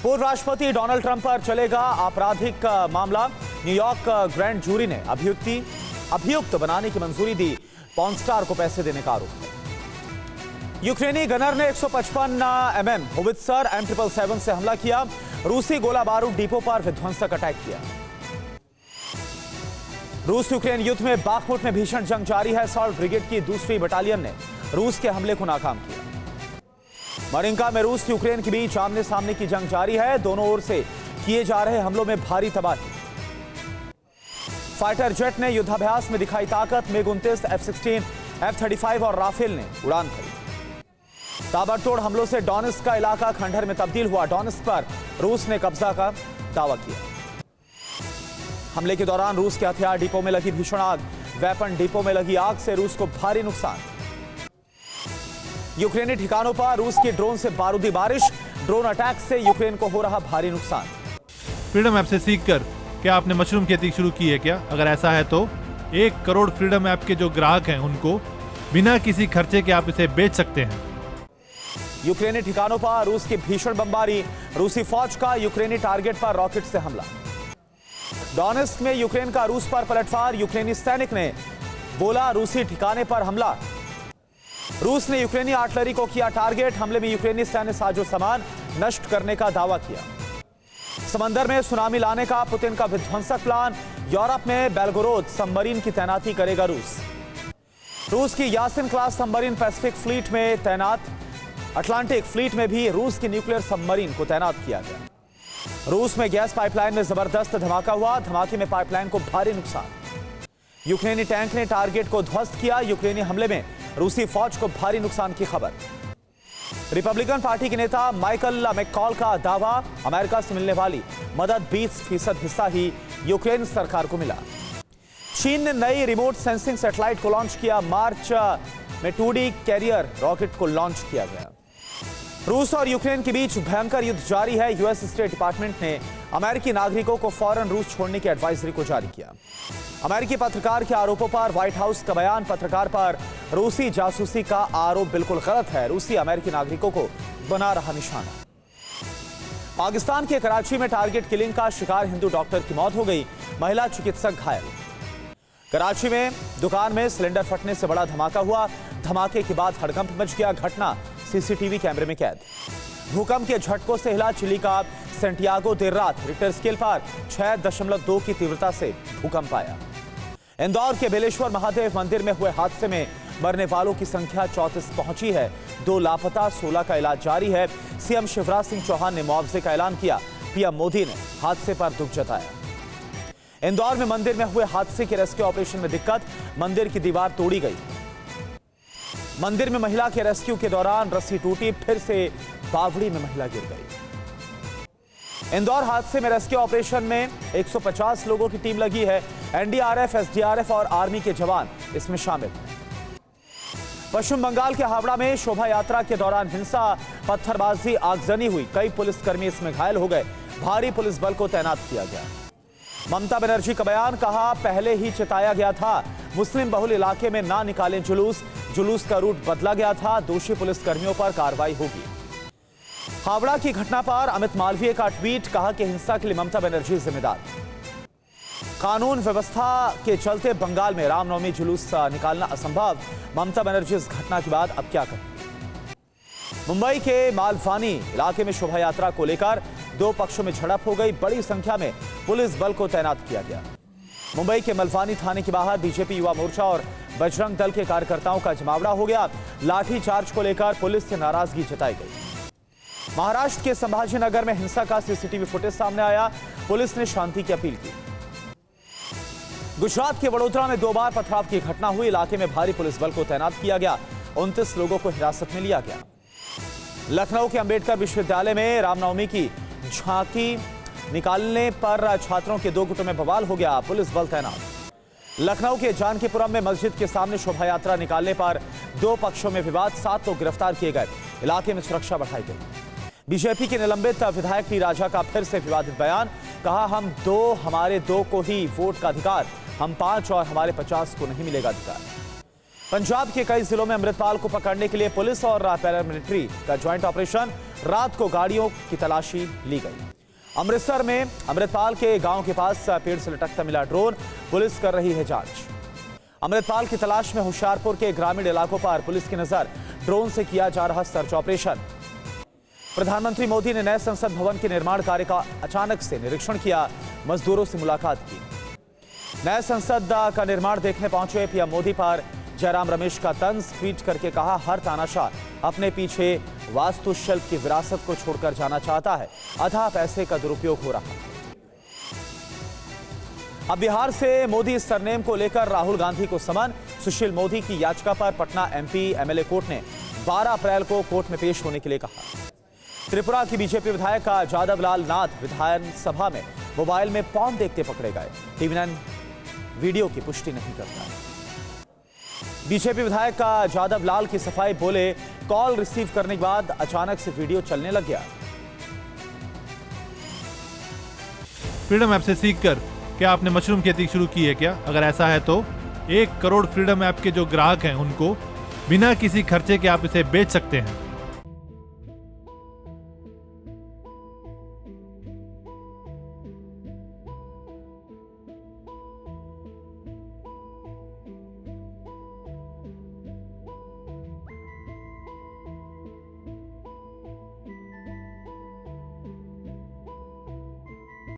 पूर्व राष्ट्रपति Donald Trump पर चलेगा आपराधिक मामला। न्यूयॉर्क ग्रैंड जूरी ने अभियुक्त बनाने की मंजूरी दी। पॉर्न स्टार को पैसे देने का आरोप है। यूक्रेनी गनर ने 155 mm होवित्जर M777 से हमला किया। रूसी गोला बारूद डिपो पर विध्वंसक अटैक किया। रूस यूक्रेन युद्ध में बाखमुट में भीषण जंग जारी है। असॉल्ट ब्रिगेड की 2री बटालियन ने रूस के हमले को नाकाम किया। मरिंका में रूस यूक्रेन के बीच आमने सामने की जंग जारी है। दोनों ओर से किए जा रहे हमलों में भारी तबाही। फाइटर जेट ने युद्धाभ्यास में दिखाई ताकत। MiG-29, F-16, F-35 और राफेल ने उड़ान भरी। ताबड़तोड़ हमलों से डोनेट्स्क का इलाका खंडहर में तब्दील हुआ। डोनेट्स्क पर रूस ने कब्जा का दावा किया। हमले के दौरान रूस के हथियार डिपो में लगी भीषण आग। वेपन डिपो में लगी आग से रूस को भारी नुकसान। यूक्रेनी ठिकानों पर रूस की ड्रोन से बारूदी बारिश। ड्रोन अटैक से यूक्रेन को हो रहा भारी नुकसान। फ्रीडम ऐप से सीखकर क्या आपने मशरूम खेती शुरू की है क्या? अगर ऐसा है तो 1 करोड़ फ्रीडम ऐप के जो ग्राहक हैं उनको बिना किसी खर्चे के आप इसे बेच सकते हैं। यूक्रेनी ठिकानों पर रूस की भीषण बमबारी। रूसी फौज का यूक्रेनी टारगेट पर रॉकेट से हमला। डोनेट्स्क में यूक्रेन का रूस पर पलटवार। यूक्रेनी सैनिक ने बोला रूसी ठिकाने पर हमला। रूस ने यूक्रेनी आर्टिलरी को किया टारगेट। हमले में यूक्रेनी सैन्य साजो सामान नष्ट करने का दावा किया। समंदर में सुनामी लाने का पुतिन का विध्वंसक प्लान। यूरोप में बेलगोरोद सबमरीन की तैनाती करेगा रूस। रूस की Yasen class submarine Pacific fleet में तैनात। अटलांटिक फ्लीट में भी रूस की न्यूक्लियर सबमरीन को तैनात किया गया। रूस में गैस पाइपलाइन में जबरदस्त धमाका हुआ। धमाके में पाइपलाइन को भारी नुकसान। यूक्रेनी टैंक ने टारगेट को ध्वस्त किया। यूक्रेनी हमले में रूसी फौज को भारी नुकसान की खबर। रिपब्लिकन पार्टी के नेता माइकल मैककॉल का दावा, अमेरिका से मिलने वाली मदद 20% हिस्सा ही यूक्रेन सरकार को मिला। चीन ने नई रिमोट सेंसिंग सैटेलाइट को लॉन्च किया। मार्च में 2D कैरियर रॉकेट को लॉन्च किया गया। रूस और यूक्रेन के बीच भयंकर युद्ध जारी है। यूएस स्टेट डिपार्टमेंट ने अमेरिकी नागरिकों को फौरन रूस छोड़ने की एडवाइजरी को जारी किया। अमेरिकी पत्रकार के आरोपों पर व्हाइट हाउस का बयान। पत्रकार पर रूसी जासूसी का आरोप बिल्कुल गलत है। रूसी अमेरिकी नागरिकों को बना रहा निशाना। पाकिस्तान के कराची में टारगेट किलिंग का शिकार हिंदू डॉक्टर की मौत हो गई। महिला चिकित्सक घायल। कराची में दुकान में सिलेंडर फटने से बड़ा धमाका हुआ। धमाके के बाद हड़कंप मच गया। घटना सीसीटीवी कैमरे में कैद। भूकंप के झटकों से हिला चिली का सेंटियागो देर रात। रिक्टर स्केल पर 6.2 की तीव्रता से भूकंप आया। इंदौर के बेलेश्वर महादेव मंदिर में हुए हादसे में मरने वालों की संख्या 34 पहुंची है। 2 लापता, 16 का इलाज जारी है। सीएम शिवराज सिंह चौहान ने मुआवजे का ऐलान किया। पीएम मोदी ने हादसे पर दुख जताया। इंदौर में मंदिर में हुए हादसे के रेस्क्यू ऑपरेशन में दिक्कत। मंदिर की दीवार तोड़ी गई। मंदिर में महिला के रेस्क्यू के दौरान रस्सी टूटी। फिर से बावड़ी में महिला गिर गई। इंदौर हादसे में रेस्क्यू ऑपरेशन में 150 लोगों की टीम लगी है। एनडीआरएफ, एसडीआरएफ और आर्मी के जवान इसमें शामिल हैं। पश्चिम बंगाल के हावड़ा में शोभा यात्रा के दौरान हिंसा, पत्थरबाजी, आगजनी हुई। कई पुलिसकर्मी इसमें घायल हो गए। भारी पुलिस बल को तैनात किया गया। ममता बनर्जी का बयान, कहा पहले ही चिताया गया था मुस्लिम बहुल इलाके में ना निकालें जुलूस। जुलूस का रूट बदला गया था। दोषी पुलिसकर्मियों पर कार्रवाई होगी। हावड़ा की घटना पर अमित मालवीय का ट्वीट, कहा कि हिंसा के लिए ममता बनर्जी जिम्मेदार। कानून व्यवस्था के चलते बंगाल में रामनवमी जुलूस निकालना असंभव। ममता बनर्जी इस घटना के बाद अब क्या करें? मुंबई के मालवानी इलाके में शोभा यात्रा को लेकर 2 पक्षों में झड़प हो गई। बड़ी संख्या में पुलिस बल को तैनात किया गया। मुंबई के मलवानी थाने के बाहर बीजेपी युवा मोर्चा और बजरंग दल के कार्यकर्ताओं का जमावड़ा हो गया। लाठीचार्ज को लेकर पुलिस से नाराजगी जताई गई। महाराष्ट्र के संभाजीनगर में हिंसा का सीसीटीवी फुटेज सामने आया। पुलिस ने शांति की अपील की। गुजरात के वडोदरा में 2 बार पथराव की घटना हुई। इलाके में भारी पुलिस बल को तैनात किया गया। 29 लोगों को हिरासत में लिया गया। लखनऊ के अंबेडकर विश्वविद्यालय में रामनवमी की झांकी निकालने पर छात्रों के 2 गुटों में बवाल हो गया। पुलिस बल तैनात। लखनऊ के जानकीपुरम में मस्जिद के सामने शोभा यात्रा निकालने पर 2 पक्षों में विवाद। 7 लोग गिरफ्तार किए गए। इलाके में सुरक्षा बढ़ाई गई। बीजेपी के निलंबित विधायक टी राजा का फिर से विवादित बयान, कहा हम 2, हमारे 2 को ही वोट का अधिकार, हम 5 और हमारे 50 को नहीं मिलेगा अधिकार। पंजाब के कई जिलों में अमृतपाल को पकड़ने के लिए पुलिस और पैरामिलिट्री का ज्वाइंट ऑपरेशन। रात को गाड़ियों की तलाशी ली गई। अमृतसर में अमृतपाल के गांव के पास पेड़ से लटकता मिला ड्रोन, पुलिस कर रही है जांच। अमृतपाल की तलाश में होशियारपुर के ग्रामीण इलाकों पर पुलिस की नजर, ड्रोन से किया जा रहा सर्च ऑपरेशन। प्रधानमंत्री मोदी ने नए संसद भवन के निर्माण कार्य का अचानक से निरीक्षण किया, मजदूरों से मुलाकात की। नए संसद का निर्माण देखने पहुंचे पीएम मोदी पर जयराम रमेश का तंज, ट्वीट करके कहा, हर तानाशाह अपने पीछे वास्तुशिल्प की विरासत को छोड़कर जाना चाहता है, अथाह पैसे का दुरुपयोग हो रहा है। अब बिहार से मोदी सरनेम को लेकर राहुल गांधी को समन, सुशील मोदी की याचिका पर पटना एमपी एमएलए कोर्ट ने 12 अप्रैल को कोर्ट में पेश होने के लिए कहा। त्रिपुरा की बीजेपी विधायक जादव लाल नाथ विधानसभा में मोबाइल में पॉर्न देखते पकड़े गए, टीवी9 वीडियो की पुष्टि नहीं करता है। बीजेपी विधायक जादव लाल की सफाई, बोले कॉल रिसीव करने के बाद अचानक से वीडियो चलने लग गया। फ्रीडम ऐप से सीखकर क्या आपने मशरूम खेती शुरू की है क्या? अगर ऐसा है तो 1 करोड़ फ्रीडम ऐप के जो ग्राहक हैं उनको बिना किसी खर्चे के आप इसे बेच सकते हैं।